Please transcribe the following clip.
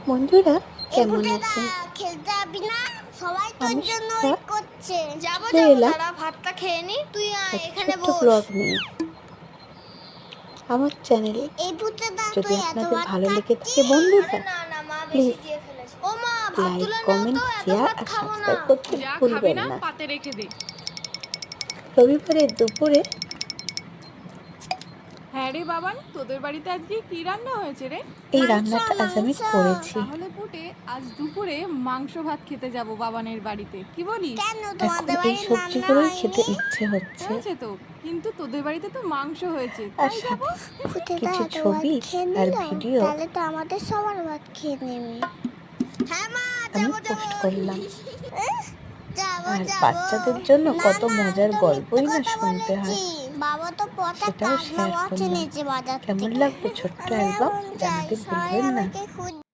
বন্ধুরা এই কেমন ফুটেটা আছেন? খেলতে যাবি না? সবাই তোর আমি জন্য সুদ্ধা ওয়েট করছে। যাবো চলে যাবো, এলাম দাঁড়া ভাতটা খেয়ে নি। তুই আয় এক এখানে ছোট্ট বস। ব্লগ নিয়ে। আমার চ্যানেলে এই ফুটেটা যদি তুই এত আপনাদের ভাত ভালো লেগে থাকে খাচ্ছিস? আরে বন্ধুরা, না না, মা বেশি প্লিজ দিয়ে ফেলেছে। ও মা, ভাত লাইক, তুলে নাও তো, কমেন্ট, এত শেয়ার ভাত আর খাবো না। সাবস্ক্রাইব করতে যা খাবি ভুলবেন না না। পাতে রেখে দে। রবিবারের দুপুরে হ্যাঁ রে বাবান, তোদের বাড়িতে আজকে কি রান্না হয়েছে রে? এই মাংস রান্নাটা আজ আমি মাংস। করেছি। তাহলে পুটে আজ দুপুরে মাংস ভাত খেতে যাব বাবানের বাড়িতে, কি বলিস? কেন এখন তোমাদের এই বাড়ি রান্না সবজিগুলোই খেতে হয়নি? ইচ্ছে হচ্ছে। হয়েছে তো, কিন্তু তোদের বাড়িতে তো মাংস হয়েছে, আর তাই যাব। সাথে ফুটেটা কিছু এত ভাত ছবি খেয়ে আর নিল, ভিডিও তাহলে তো আমাদের সবার ভাত খেয়ে নেবে। হ্যাঁ মা, আমি যাবো যাবো। পোস্ট করলাম। যাবো আর যাবো। বাচ্চাদের জন্য না কত না, আমি মজার তো মিথ্যে গল্পই না কথা শুনতে বলেছি। হয়, বাবা তো পচা সেটাও কাগনা শেয়ার মাছ করলাম। এনেছে বাজার কেমন থেকে। লাগলো ছোট্ট আমি অ্যালবাম এখন যাই, জানাতে সবাই ভুলবেন না। আমাকে খুঁজছে।